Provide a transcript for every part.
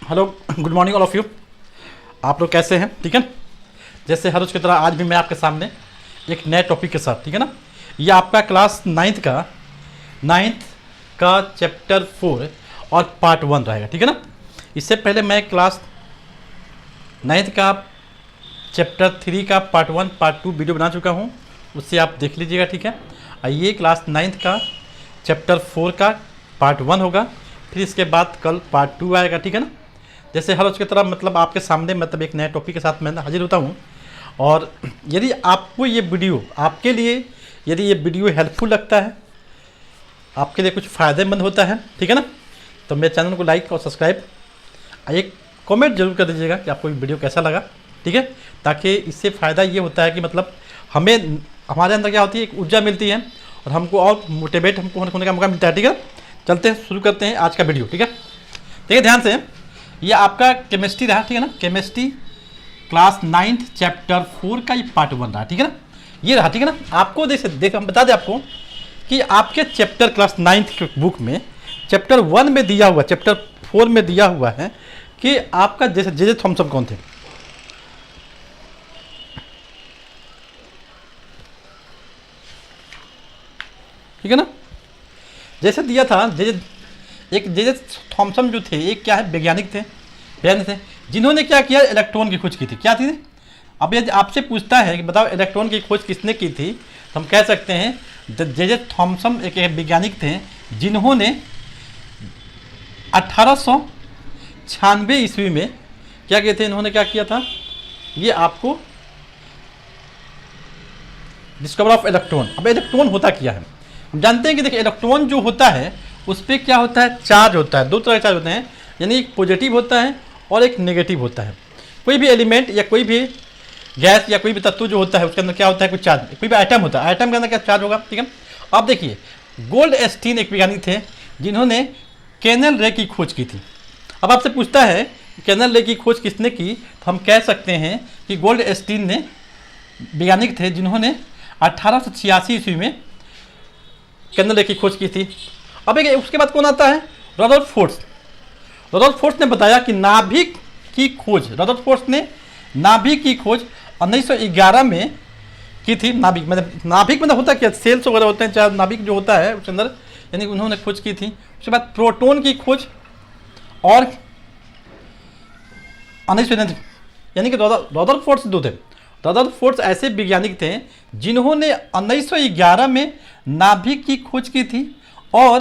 Hello, good morning all of you. आप लोग कैसे हैं? ठीक है। जैसे हर रोज की तरह आज भी मैं आपके सामने एक नए टॉपिक के साथ, ठीक है ना। ये आपका क्लास नाइन्थ का चैप्टर 4 और पार्ट 1 रहेगा, ठीक है ना। इससे पहले मैं क्लास 9th का चैप्टर 3 का पार्ट 1 पार्ट 2 वीडियो बना चुका हूँ, उससे आप देख लीजिएगा, ठीक है। और ये क्लास 9th का चैप्टर 4 का पार्ट 1 होगा, फिर इसके बाद कल पार्ट 2 आएगा, ठीक है ना। जैसे हर रोज की तरह मतलब आपके सामने मतलब एक नए टॉपिक के साथ मैं हाजिर होता हूँ। और यदि आपको ये वीडियो आपके लिए यदि ये वीडियो हेल्पफुल लगता है, आपके लिए कुछ फ़ायदेमंद होता है, ठीक है ना, तो मेरे चैनल को लाइक और सब्सक्राइब, एक कमेंट जरूर कर दीजिएगा कि आपको ये वीडियो कैसा लगा, ठीक है। ताकि इससे फ़ायदा ये होता है कि मतलब हमारे अंदर क्या होती है, एक ऊर्जा मिलती है और हमको और मोटिवेट होने का मौका मिलता है, ठीक है। चलते हैं, शुरू करते हैं आज का वीडियो, ठीक है। देखिए ध्यान से, ये आपका केमिस्ट्री रहा, ठीक है ना। केमिस्ट्री क्लास 9th चैप्टर 4 का ये पार्ट 1 रहा, ठीक है ना। ये रहा, ठीक है ना। आपको देख हम बता दें आपको कि आपके चैप्टर क्लास 9th के बुक में चैप्टर 1 में दिया हुआ, चैप्टर 4 में दिया हुआ है कि आपका जैसे जे थॉमसन कौन थे। ठीक है ना। जैसे दिया था जे थॉमसन जो थे, एक क्या है, वैज्ञानिक थे जिन्होंने क्या किया, इलेक्ट्रॉन की खोज की थी। क्या थी? अब यदि आपसे पूछता है कि बताओ इलेक्ट्रॉन की खोज किसने की थी, तो हम कह सकते हैं जे थॉमसन एक वैज्ञानिक थे जिन्होंने 1896 ईस्वी में क्या किए थे। इन्होंने क्या किया था, ये आपको डिस्कवर ऑफ इलेक्ट्रॉन। अब इलेक्ट्रॉन होता क्या है, हम जानते हैं कि देखिए इलेक्ट्रॉन जो होता है उस पर क्या होता है, चार्ज होता है। दो तरह के चार्ज होते हैं, यानी एक पॉजिटिव होता है और एक नेगेटिव होता है। कोई भी एलिमेंट या कोई भी गैस या कोई भी तत्व जो होता है उसके अंदर क्या होता है, कुछ चार्ज। कोई भी आइटम होता है, आइटम के अंदर क्या चार्ज होगा, ठीक है। अब देखिए गोल्डस्टीन एक वैज्ञानिक थे जिन्होंने कैनल रे की खोज की थी। अब आपसे पूछता है कैनल रे की खोज किसने की, तो हम कह सकते हैं कि गोल्डस्टीन ने वैज्ञानिक थे जिन्होंने 1886 ईस्वी में कैनल रे की खोज की थी। अब एक उसके बाद कौन आता है, रदरफोर्ड। रदरफोर्ड ने बताया कि नाभिक की खोज, रदरफोर्ड ने नाभिक की खोज 1911 में की थी। नाभिक मतलब होता क्या, सेल्स वगैरह होते हैं, चाहे नाभिक जो होता है उसके अंदर, यानी उन्होंने खोज की थी। उसके बाद प्रोटॉन की खोज और 19 यानी कि रदरफोर्ड दो थे। रदरफोर्ड ऐसे वैज्ञानिक थे जिन्होंने 1911 में नाभिक की खोज की थी और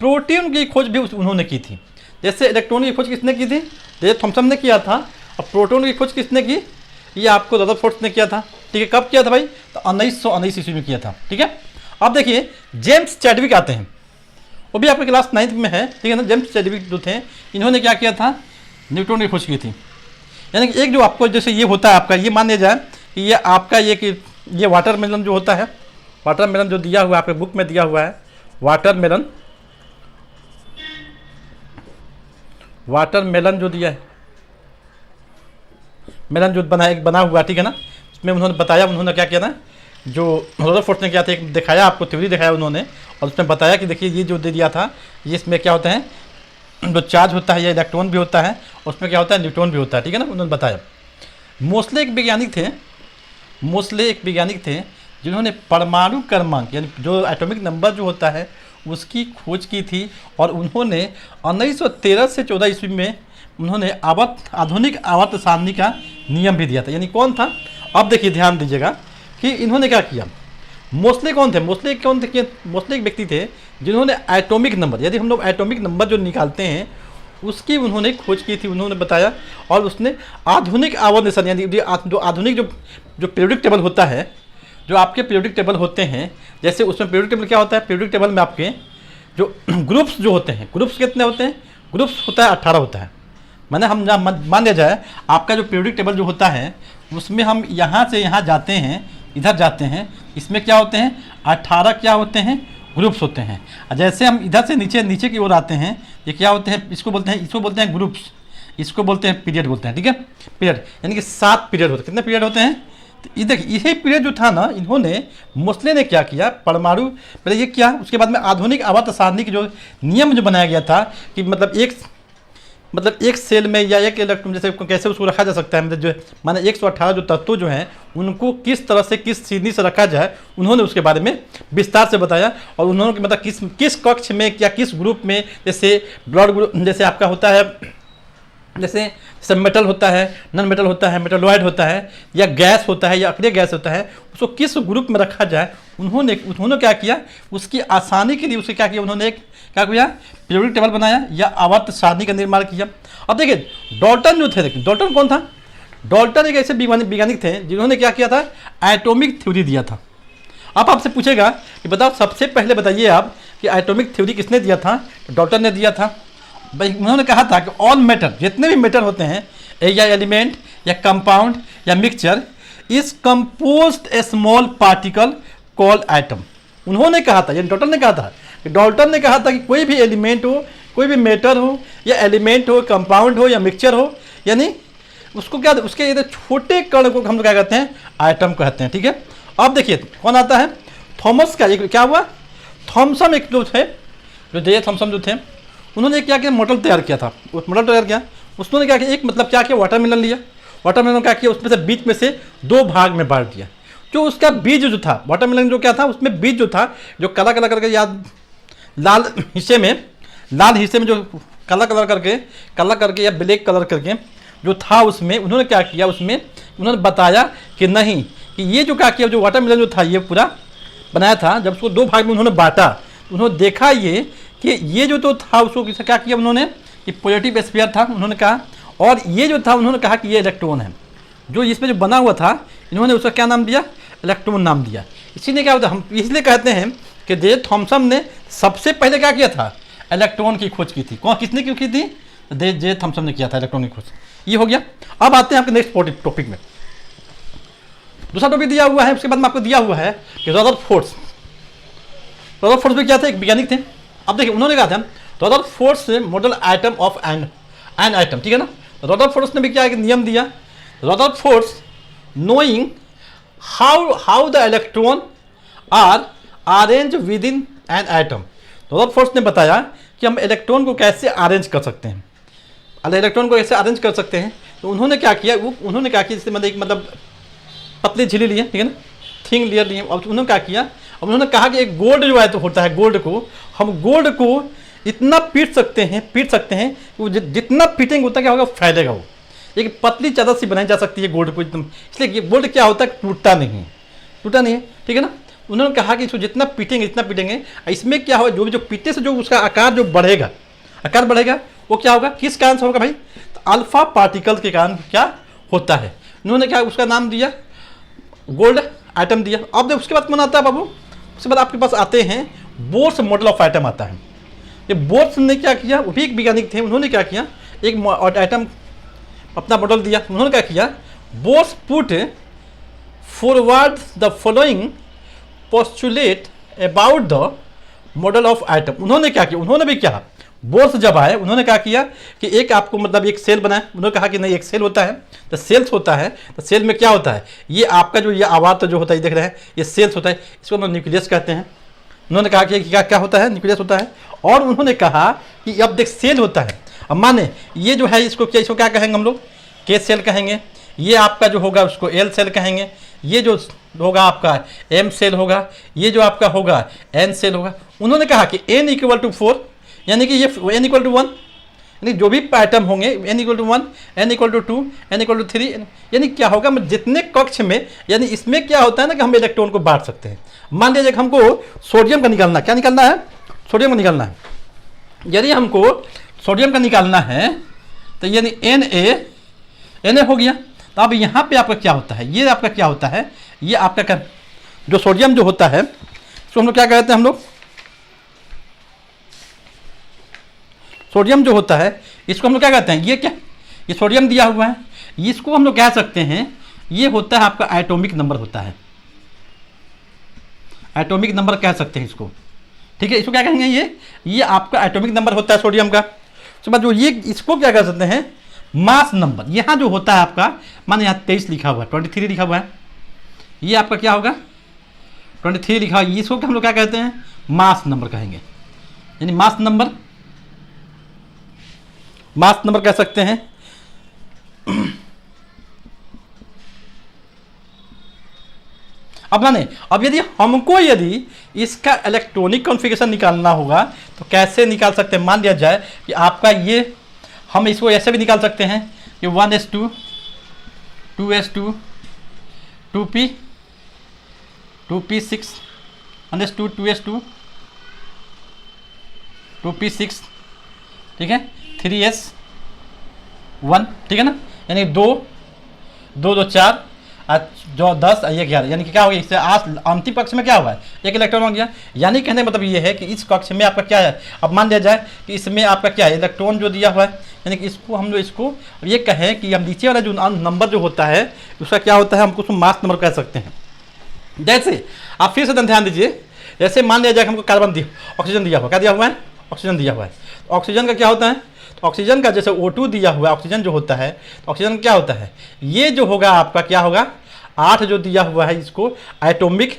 प्रोटॉन की खोज भी उन्होंने की थी। जैसे इलेक्ट्रॉन की खोज किसने की थी, जैसे थॉमसन ने किया था, और प्रोटॉन की खोज किसने की, ये आपको रदरफोर्ड ने किया था, ठीक है। कब किया था भाई, तो 1919 ईस्वी में किया था, ठीक है। अब देखिए जेम्स चैडविक आते हैं, वो भी आपके क्लास 9th में है, ठीक है ना। जेम्स चैडविक जो थे इन्होंने क्या किया था, न्यूट्रॉन की खोज की थी। यानी कि एक जो आपको जैसे ये होता है आपका, ये मान लिया जाए कि ये आपका ये वाटरमेलन जो होता है, वाटरमेलन जो दिया हुआ है आपके बुक में दिया हुआ है, वाटरमेलन जो दिया है, मेलन जो बना हुआ, ठीक है ना। उसमें उन्होंने बताया, उन्होंने क्या किया ना, जो रदरफोर्ड ने किया था, एक दिखाया आपको, थ्योरी दिखाया उन्होंने, और उसमें बताया कि देखिए ये जो दे दिया था, ये इसमें क्या होता है, जो चार्ज होता है, ये इलेक्ट्रॉन भी होता है, और उसमें क्या होता है, न्यूट्रॉन भी होता है, ठीक है ना। उन्होंने बताया। मोस्ले एक वैज्ञानिक थे जिन्होंने परमाणु क्रमांक यानी जो एटॉमिक नंबर जो होता है उसकी खोज की थी, और उन्होंने 1913 से 14 ईस्वी में उन्होंने आधुनिक आवर्त सारणी का नियम भी दिया था। यानी कौन था, अब देखिए ध्यान दीजिएगा कि इन्होंने क्या किया। मोस्ले कौन थे, मोस्ले एक व्यक्ति थे जिन्होंने एटॉमिक नंबर, यदि हम लोग एटॉमिक नंबर जो निकालते हैं उसकी उन्होंने खोज की थी, उन्होंने बताया। और उसने आधुनिक आवर्त सारणी यानी जो आधुनिक जो पीरियोडिक टेबल होता है, जो आपके पीरियोडिक टेबल होते हैं, जैसे उसमें पीरियोडिक टेबल क्या होता है, पीरियोडिक टेबल में आपके जो ग्रुप्स जो होते हैं, ग्रुप्स कितने होते हैं, ग्रुप्स होता है 18 होता है। मैंने हम मान लिया जाए आपका जो पीरियोडिक टेबल जो होता है उसमें हम यहाँ से यहाँ जाते हैं, इधर जाते हैं, इसमें क्या होते हैं, 18 क्या होते हैं, ग्रुप्स होते हैं। जैसे हम इधर से नीचे की ओर आते हैं, ये क्या होते हैं, इसको बोलते हैं ग्रुप्स, इसको बोलते हैं पीरियड बोलते हैं, ठीक है। पीरियड यानी कि 7 पीरियड होते हैं। कितने पीरियड होते हैं, तो देखिए यही पीरियड जो था ना, इन्होंने मोस्ले ने क्या किया, परमाणु पहले ये किया, उसके बाद में आधुनिक आवर्त सारणी की जो नियम जो बनाया गया था कि मतलब एक मतलब एक सेल में या एक इलेक्ट्रॉन जैसे कैसे उसको रखा जा सकता है, मतलब जो माने 118 जो तत्व जो हैं उनको किस तरह से किस सीढ़ी से रखा जाए, उन्होंने उसके बारे में विस्तार से बताया। और उन्होंने मतलब किस कक्ष में या किस ग्रुप में, जैसे ब्लड ग्रुप जैसे आपका होता है, जैसे सब मेटल होता है, नॉन मेटल होता है, मेटलॉइड होता है, या गैस होता है या अक्रिय गैस होता है, उसको किस ग्रुप में रखा जाए, उन्होंने क्या किया, उसकी आसानी के लिए उसके क्या किया, उन्होंने एक क्या किया, पीरियोडिक टेबल बनाया या आवर्त सारणी का निर्माण किया। अब देखिए डाल्टन जो थे, देखिए डाल्टन कौन था, डाल्टन एक ऐसे वैज्ञानिक थे जिन्होंने क्या किया था, एटॉमिक थ्योरी दिया था। अब आपसे पूछेगा कि बताओ सबसे पहले बताइए आप कि एटॉमिक थ्योरी किसने दिया था, डाल्टन ने दिया था। भाई उन्होंने कहा था कि ऑल मैटर, जितने भी मैटर होते हैं या एलिमेंट या कंपाउंड या mixture, is composed A small particle called atom. उन्होंने कहा था, यानी डाल्टन ने कहा था, कि डाल्टन ने कहा था कि कोई भी एलिमेंट हो, कोई भी मैटर हो या एलिमेंट हो, कंपाउंड हो या मिक्सचर हो, यानी उसको क्या, उसके ये छोटे कण को हम लोग क्या कहते हैं, एटम कहते हैं। ठीक है, अब देखिए कौन आता है, थॉमस का एक क्या हुआ, थॉमसन एक जो थे, जो जे थॉमसन जो थे, उन्होंने क्या किया, मॉडल तैयार किया था। उस मॉडल तैयार किया, उसने क्या किया, एक मतलब क्या किया, वाटरमेलन लिया, वाटरमेलन क्या किया, उसमें से बीच में से 2 भाग में बांट दिया। जो उसका बीज जो था, वाटरमेलन जो क्या था, उसमें बीज जो था, जो काला काला करके याद लाल हिस्से में जो काला करके या ब्लैक कलर करके जो था, उसमें उन्होंने क्या किया, उसमें उन्होंने बताया कि नहीं, कि ये जो क्या किया, जो वाटरमेलन जो था ये पूरा बनाया था, जब उसको 2 भाग में उन्होंने बांटा, उन्होंने देखा ये कि ये जो तो था उसको क्या किया उन्होंने, कि पॉजिटिव स्फीयर था उन्होंने कहा, और ये जो था उन्होंने कहा कि ये इलेक्ट्रॉन है, जो इसमें जो बना हुआ था, इन्होंने उसका क्या नाम दिया, इलेक्ट्रॉन नाम दिया। इसीलिए क्या होता है, हम इसलिए कहते हैं कि जे थॉमसन ने सबसे पहले क्या किया था, इलेक्ट्रॉन की खोज की थी। कौन, किसने क्यों की थी, जे थॉमसन ने किया था इलेक्ट्रॉन की खोज। ये हो गया। अब आते हैं आपके नेक्स्ट टॉपिक में, दूसरा टॉपिक दिया हुआ है, उसके बाद में आपको दिया हुआ है कि रदरफोर्ड में क्या थे, एक वैज्ञानिक थे। अब देखिए उन्होंने कहा था Rutherford model item of an item, ठीक है ना। रदरफोर्ड ने भी क्या एक नियम दिया, Rutherford knowing how the electron are arrange within an atom. Rutherford ने बताया कि हम इलेक्ट्रॉन को कैसे अरेंज कर सकते हैं, इलेक्ट्रॉन को कैसे अरेंज कर सकते हैं। तो उन्होंने क्या किया, उन्होंने क्या किया, जैसे मतलब पतली झिल्ली लिए, ठीक है ना, थिन लेयर लिए। अब उन्होंने क्या किया, अब उन्होंने कहा कि एक गोल्ड जो है तो होता है, गोल्ड को हम गोल्ड को इतना पीट सकते हैं कि वो जितना पीटेंगे उतना क्या होगा, फैलेगा। वो एक पतली चादर सी बनाई जा सकती है गोल्ड को एकदम, इसलिए गोल्ड क्या होता है, टूटता नहीं है, ठीक है ना। उन्होंने कहा कि इसको जितना पीटेंगे, इसमें क्या होगा, जो पीटने से जो उसका आकार जो बढ़ेगा, वो क्या होगा, किस कारण से होगा भाई, तो अल्फा पार्टिकल के कारण क्या होता है। उन्होंने क्या उसका नाम दिया, गोल्ड आइटम दिया। अब उसके बाद कौन आता है बाबू, उसके बाद आपके पास आते हैं बोर्स मॉडल ऑफ आइटम आता है। ये बोर्स ने क्या किया, वो भी एक वैज्ञानिक थे, उन्होंने क्या किया, एक आइटम अपना मॉडल दिया। उन्होंने क्या किया, Bohr's put forward the following postulate about the model of atom. उन्होंने क्या किया, उन्होंने भी क्या, बोर्स जब आए उन्होंने क्या किया कि एक आपको मतलब एक सेल बनाया। उन्होंने कहा कि नहीं, एक सेल होता है, तो सेल्स होता है, तो सेल में क्या होता है, ये आपका जो ये आवाज जो होता है, ये देख रहे हैं, ये सेल्स होता है, इसको हम न्यूक्लियस कहते हैं। उन्होंने कहा कि क्या होता है, न्यूक्लियस होता है। और उन्होंने कहा कि अब देख सेल होता है, अब माने ये जो है इसको क्या कहेंगे हम लोग, के सेल कहेंगे, ये आपका जो होगा उसको एल सेल कहेंगे, ये जो होगा आपका एम सेल होगा, ये जो आपका होगा एन सेल होगा। उन्होंने कहा कि n = 4, यानी कि ये n = 1, यानी जो भी पैटर्न होंगे n = 1, n = 2, n = 3, यानी क्या होगा, जितने कक्ष में, यानी इसमें क्या होता है ना कि हम इलेक्ट्रॉन को बांट सकते हैं। मान लीजिए हमको सोडियम का निकालना, क्या निकालना है, सोडियम का निकालना है। यदि हमको सोडियम का निकालना है तो यानी Na हो गया। तो अब यहाँ पे आपका क्या होता है, ये आपका क्या होता है, ये आपका जो सोडियम जो होता है उसको हम लोग क्या कहते हैं, हम लोग सोडियम जो होता है इसको हम लोग क्या कहते हैं, ये क्या, ये सोडियम दिया हुआ है, इसको हम लोग कह सकते हैं, ये होता है आपका एटॉमिक नंबर होता है, एटॉमिक नंबर कह सकते हैं इसको, ठीक है। इसको क्या कहेंगे, ये आपका एटॉमिक नंबर होता है सोडियम का। उसके बाद जो ये इसको क्या कह सकते हैं, मास नंबर। यहाँ जो होता है आपका, माने यहाँ 23 लिखा हुआ है, 23 लिखा हुआ है, ये आपका क्या होगा, 23 लिखा हुआ है, इसको हम लोग क्या कहते हैं, मास नंबर कहेंगे, यानी मास नंबर। मास नंबर कह सकते हैं। अब माने अब यदि इसका इलेक्ट्रॉनिक कॉन्फ़िगरेशन निकालना होगा तो कैसे निकाल सकते हैं। मान लिया जाए कि आपका ये, हम इसको ऐसे भी निकाल सकते हैं कि 1s2 2s2 2p 2p6 1s2 2s2 2p6, ठीक है, 3s1, ठीक है ना, यानी 2 2 2 4 जो 10 ये 11, यानी कि क्या हो गया, इससे आज अंतिम कक्ष में क्या हुआ है, एक इलेक्ट्रॉन हो गया। यानी कहने का मतलब ये है कि इस कक्ष में आपका क्या है। अब मान लिया जाए कि इसमें आपका क्या है, इलेक्ट्रॉन जो दिया हुआ है, यानी कि इसको हम लोग इसको अब ये कहें कि हम नीचे वाला जो नंबर जो होता है उसका क्या होता है, हमको उसको मास नंबर कह सकते हैं। जैसे आप फिर से ध्यान दीजिए, जैसे मान लिया जाए हमको कार्बन दिया, ऑक्सीजन दिया हुआ, क्या दिया हुआ है, ऑक्सीजन दिया हुआ है। तो ऑक्सीजन का क्या होता है, तो ऑक्सीजन का जैसे O2 दिया हुआ है, ऑक्सीजन जो होता है, तो ऑक्सीजन क्या होता है, ये जो होगा आपका क्या होगा, 8 जो दिया हुआ है इसको एटॉमिक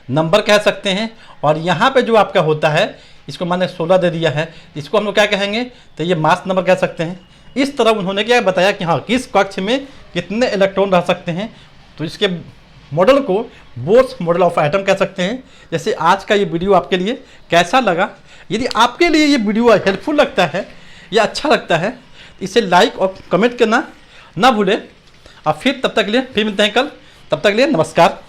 नंबर कह सकते हैं। और यहाँ पे जो आपका होता है इसको मैंने 16 दे दिया है, इसको हम लोग क्या कहेंगे, तो ये मास नंबर कह सकते हैं। इस तरह उन्होंने क्या बताया कि हाँ किस कक्ष में कितने इलेक्ट्रॉन रह सकते हैं। तो इसके मॉडल को बोर्स मॉडल ऑफ एटम कह सकते हैं। जैसे आज का ये वीडियो आपके लिए कैसा लगा, यदि आपके लिए ये वीडियो हेल्पफुल लगता है या अच्छा लगता है तो इसे लाइक और कमेंट करना ना भूलें। और फिर तब तक के लिए फिर मिलते हैं कल, तब तक के लिए नमस्कार।